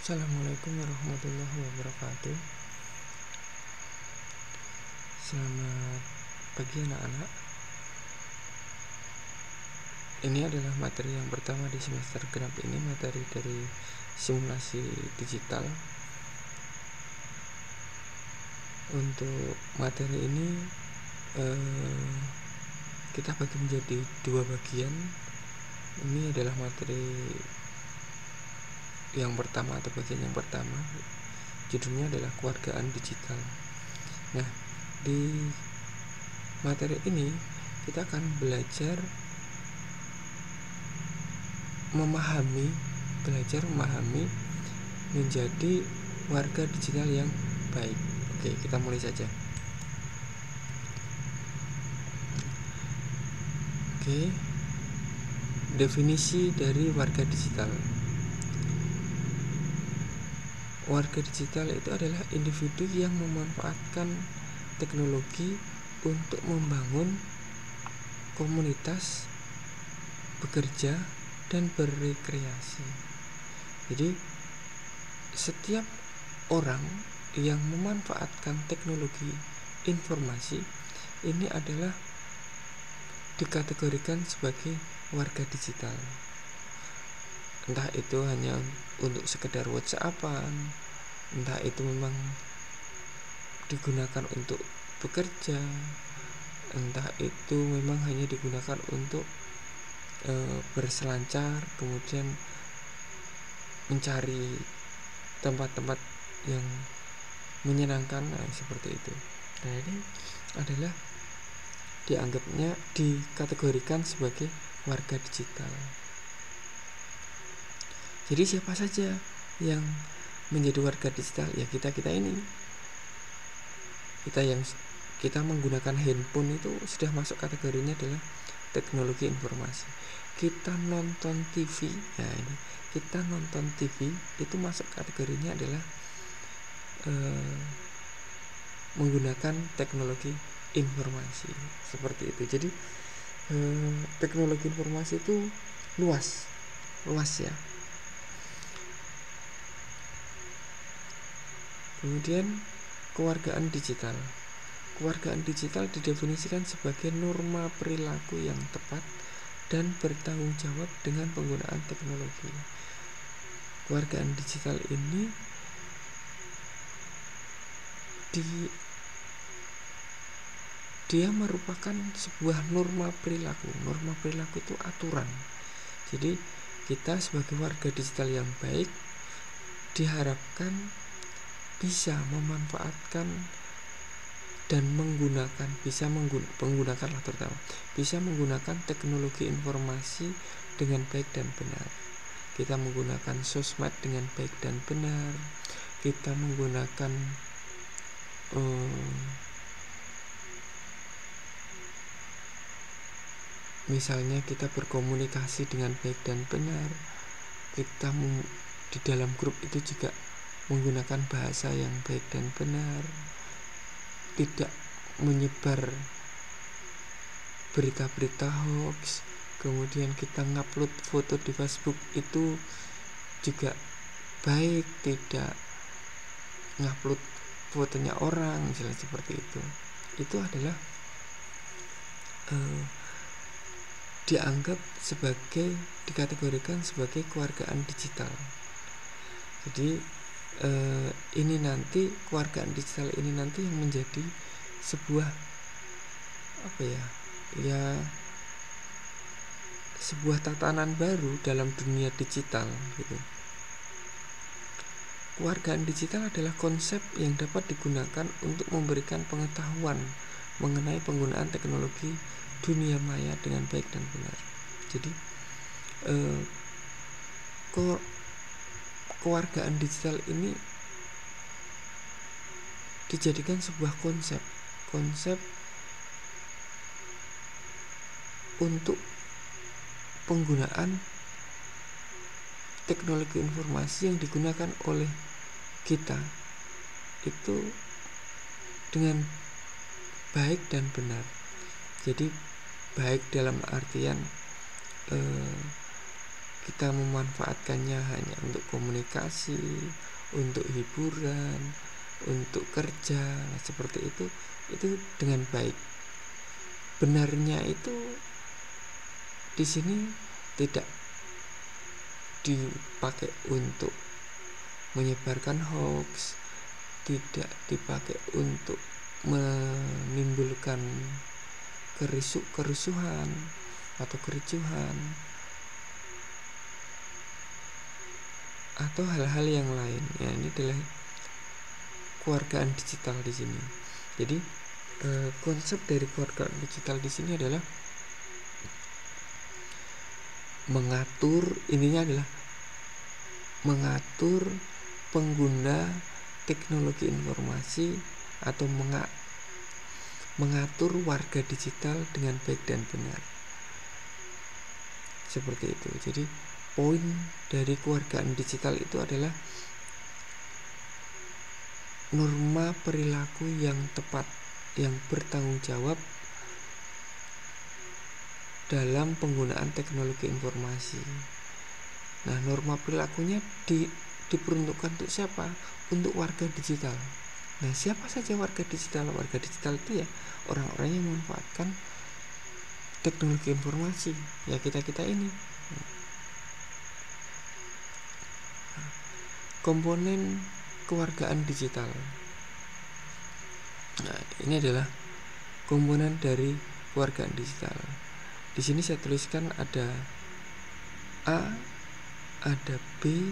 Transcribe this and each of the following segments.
Assalamualaikum warahmatullahi wabarakatuh. Selamat pagi anak-anak. Ini adalah materi yang pertama di semester genap ini, materi dari simulasi digital. Untuk materi ini kita bagi menjadi dua bagian. Ini adalah materi yang pertama atau bagian yang pertama. Judulnya adalah kewargaan digital. Nah, di materi ini kita akan belajar memahami menjadi warga digital yang baik. Oke, kita mulai saja. Oke, definisi dari warga digital. Warga digital itu adalah individu yang memanfaatkan teknologi untuk membangun komunitas, bekerja, dan berrekreasi. Jadi setiap orang yang memanfaatkan teknologi informasi ini adalah dikategorikan sebagai warga digital. Entah itu hanya untuk sekedar WhatsApp-an, entah itu memang digunakan untuk bekerja, entah itu memang hanya digunakan untuk berselancar, kemudian mencari tempat-tempat yang menyenangkan, seperti itu. Nah, ini adalah dikategorikan sebagai warga digital. Jadi siapa saja yang menjadi warga digital? Ya kita ini. Kita menggunakan handphone itu sudah masuk kategorinya adalah teknologi informasi. Kita nonton TV, kita nonton TV itu masuk kategorinya adalah menggunakan teknologi informasi, seperti itu. Jadi teknologi informasi itu luas ya. Kemudian kewargaan digital. Kewargaan digital didefinisikan sebagai norma perilaku yang tepat dan bertanggung jawab dengan penggunaan teknologi. Kewargaan digital ini dia merupakan sebuah norma perilaku. Norma perilaku itu aturan. Jadi kita sebagai warga digital yang baik diharapkan bisa memanfaatkan dan bisa menggunakan teknologi informasi dengan baik dan benar. Kita menggunakan sosmed dengan baik dan benar. Kita menggunakan misalnya kita berkomunikasi dengan baik dan benar. Kita di dalam grup itu juga menggunakan bahasa yang baik dan benar, tidak menyebar berita-berita hoax. Kemudian kita ngupload foto di Facebook itu juga baik, tidak ngupload fotonya orang, misalnya seperti itu. Itu adalah dikategorikan sebagai kewargaan digital. Jadi ini nanti kewargaan digital ini nanti yang menjadi sebuah sebuah tatanan baru dalam dunia digital gitu. Kewargaan digital adalah konsep yang dapat digunakan untuk memberikan pengetahuan mengenai penggunaan teknologi dunia maya dengan baik dan benar. Jadi kewargaan digital ini dijadikan sebuah konsep untuk penggunaan teknologi informasi yang digunakan oleh kita itu dengan baik dan benar. Jadi baik dalam artian kita memanfaatkannya hanya untuk komunikasi, untuk hiburan, untuk kerja, seperti itu dengan baik. Benarnya itu di sini tidak dipakai untuk menyebarkan hoax, tidak dipakai untuk menimbulkan kerusuhan atau kericuhan atau hal-hal yang lain. Ya, ini adalah kewargaan digital di sini. Jadi konsep dari kewargaan digital di sini adalah mengatur pengguna teknologi informasi atau mengatur warga digital dengan baik dan benar. Seperti itu. Jadi poin dari kewargaan digital itu adalah norma perilaku yang tepat, yang bertanggung jawab dalam penggunaan teknologi informasi. Nah, norma perilakunya diperuntukkan untuk siapa? Untuk warga digital. Nah, siapa saja warga digital? Warga digital itu ya orang-orang yang memanfaatkan teknologi informasi, ya kita ini. Komponen kewargaan digital. Nah, ini adalah komponen dari kewargaan digital. Di sini saya tuliskan ada A, ada B,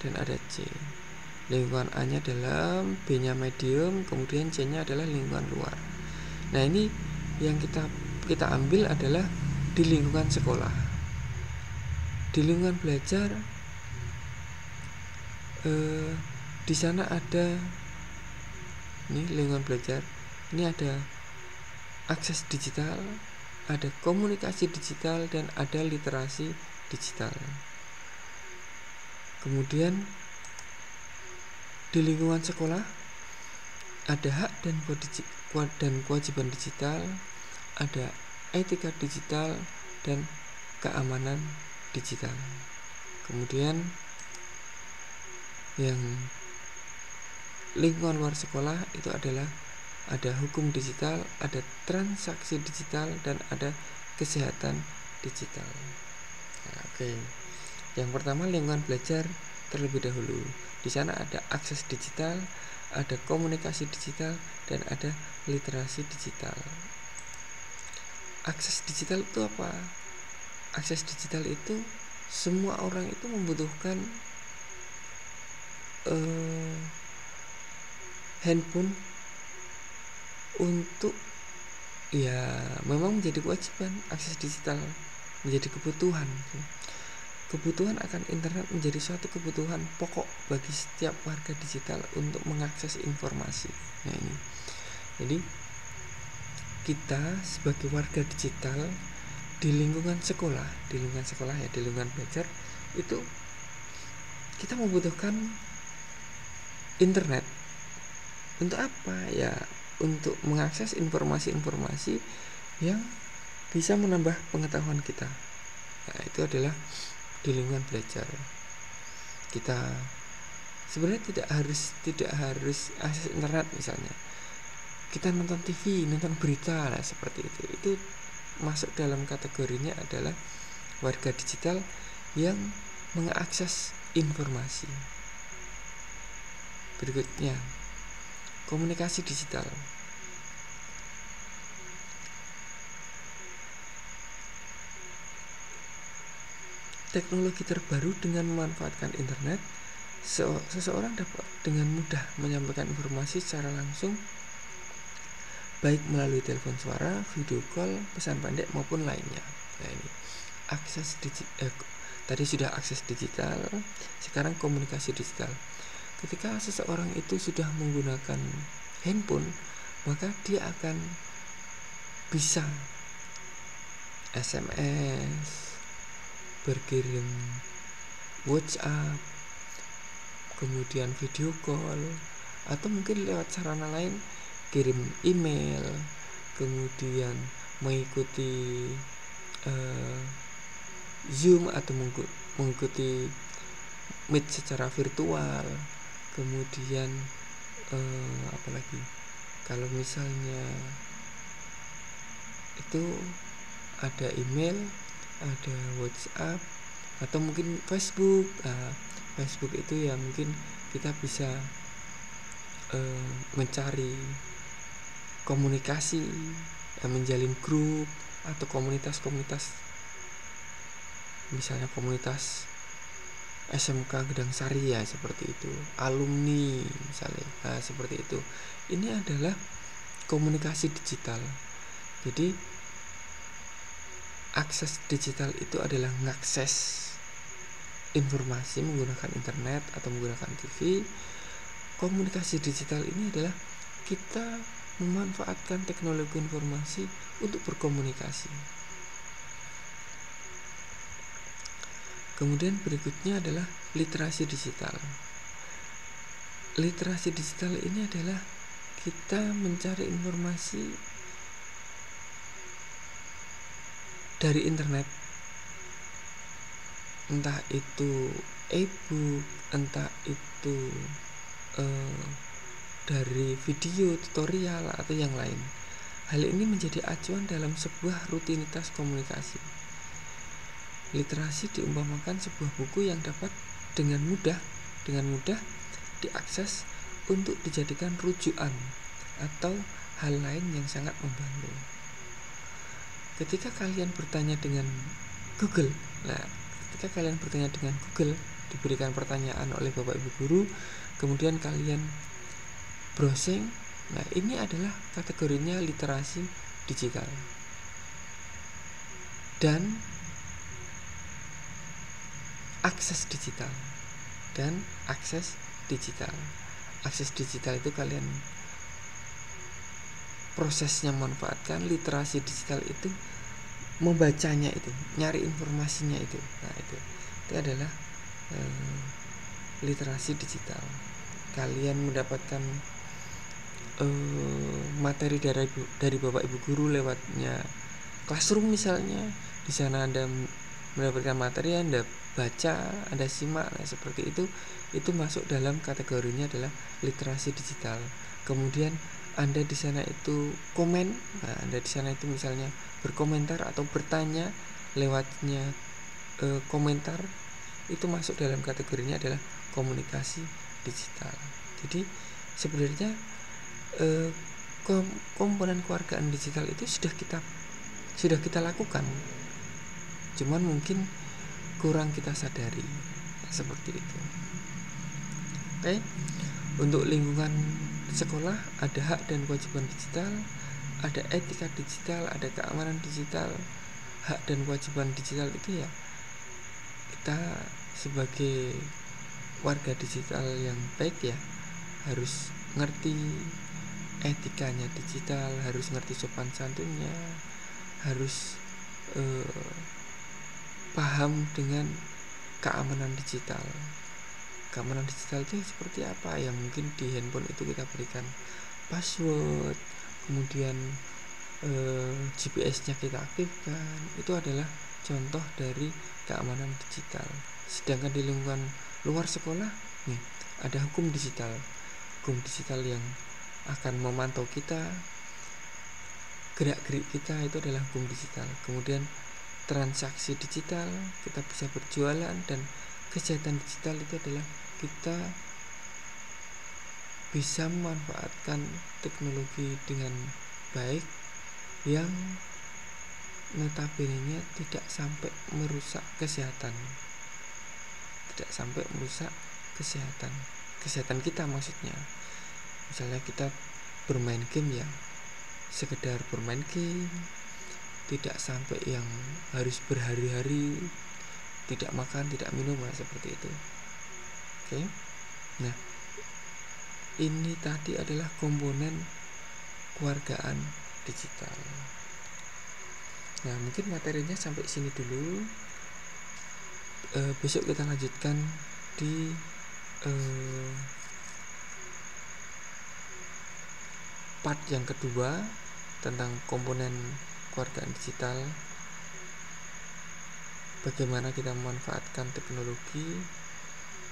dan ada C. Lingkungan A-nya dalam, B-nya medium, kemudian C-nya adalah lingkungan luar. Nah, ini yang kita ambil adalah di lingkungan sekolah. Di lingkungan belajar, di sana ada ini lingkungan belajar. Ini ada akses digital, ada komunikasi digital, dan ada literasi digital. Kemudian di lingkungan sekolah ada hak dan kewajiban digital, ada etika digital, dan keamanan digital. Kemudian yang lingkungan luar sekolah itu adalah ada hukum digital, ada transaksi digital, dan ada kesehatan digital. Nah, oke. Yang pertama lingkungan belajar terlebih dahulu. Di sana ada akses digital, ada komunikasi digital, dan ada literasi digital. Akses digital itu apa? Akses digital itu semua orang itu membutuhkan handphone untuk memang menjadi kewajiban. Akses digital menjadi kebutuhan akan internet menjadi suatu kebutuhan pokok bagi setiap warga digital untuk mengakses informasi. Nah, ini jadi kita sebagai warga digital di lingkungan sekolah di lingkungan belajar itu kita membutuhkan internet untuk apa? Ya, untuk mengakses informasi-informasi yang bisa menambah pengetahuan kita. Nah, itu adalah di lingkungan belajar. Kita sebenarnya tidak harus akses internet misalnya. Kita nonton TV, nonton berita lah seperti itu. Itu masuk dalam kategorinya adalah warga digital yang mengakses informasi. Berikutnya, komunikasi digital. Teknologi terbaru dengan memanfaatkan internet, seseorang dapat dengan mudah menyampaikan informasi secara langsung, baik melalui telepon suara, video call, pesan pendek maupun lainnya. Nah, ini akses digital. Tadi sudah akses digital, sekarang komunikasi digital. Ketika seseorang itu sudah menggunakan handphone, maka dia akan bisa SMS, berkirim WhatsApp, kemudian video call, atau mungkin lewat sarana lain, kirim email, kemudian mengikuti Zoom atau mengikuti meet secara virtual. Kemudian apalagi kalau misalnya itu ada email, ada WhatsApp, atau mungkin Facebook. Facebook itu ya mungkin kita bisa mencari komunikasi, menjalin grup atau komunitas-komunitas, misalnya komunitas SMK Gedang Sari ya, seperti itu, alumni misalnya, seperti itu. Ini adalah komunikasi digital. Jadi akses digital itu adalah mengakses informasi menggunakan internet atau menggunakan TV. Komunikasi digital ini adalah kita memanfaatkan teknologi informasi untuk berkomunikasi. Kemudian berikutnya adalah literasi digital. Literasi digital ini adalah kita mencari informasi dari internet, entah itu e-book, entah itu dari video tutorial atau yang lain. Hal ini menjadi acuan dalam sebuah rutinitas komunikasi. Literasi diumpamakan sebuah buku yang dapat dengan mudah diakses untuk dijadikan rujukan atau hal lain yang sangat membantu. Ketika kalian bertanya dengan Google, diberikan pertanyaan oleh Bapak Ibu guru, kemudian kalian browsing, ini adalah kategorinya literasi digital. Dan akses digital. Akses digital itu kalian prosesnya memanfaatkan. Literasi digital itu membacanya, itu nyari informasinya itu. Itu adalah literasi digital. Kalian mendapatkan materi dari Bapak Ibu guru lewatnya Classroom misalnya. Di sana Anda mendapatkan materi, Anda baca, Anda simak, seperti itu masuk dalam kategorinya adalah literasi digital. Kemudian Anda di sana itu komen, Anda di sana itu misalnya berkomentar atau bertanya lewatnya komentar, itu masuk dalam kategorinya adalah komunikasi digital. Jadi sebenarnya komponen kewargaan digital itu sudah kita lakukan, cuman mungkin kurang kita sadari, seperti itu. Oke. Untuk lingkungan sekolah ada hak dan kewajiban digital, ada etika digital, ada keamanan digital. Hak dan kewajiban digital itu ya kita sebagai warga digital yang baik ya harus ngerti etikanya digital, harus ngerti sopan santunnya, harus paham dengan keamanan digital. Keamanan digital itu seperti apa? Ya mungkin di handphone itu kita berikan password, kemudian GPS-nya kita aktifkan. Itu adalah contoh dari keamanan digital. Sedangkan di lingkungan luar sekolah nih ada hukum digital yang akan memantau kita, gerak-gerik kita, itu adalah hukum digital. Kemudian transaksi digital, kita bisa berjualan, dan kejahatan digital itu adalah kita bisa memanfaatkan teknologi dengan baik yang notabene tidak sampai merusak kesehatan kita, maksudnya misalnya kita bermain game ya sekedar bermain game, tidak sampai yang harus berhari-hari tidak makan, tidak minum, seperti itu. Oke. Nah, ini tadi adalah komponen kewargaan digital. Nah, mungkin materinya sampai sini dulu. Besok kita lanjutkan di part yang kedua tentang komponen kewargaan digital. bagaimana kita memanfaatkan teknologi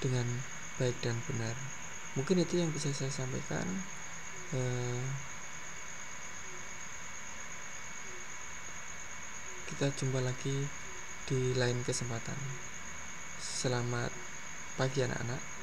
dengan baik dan benar. Mungkin itu yang bisa saya sampaikan. Kita jumpa lagi di lain kesempatan. Selamat pagi anak-anak.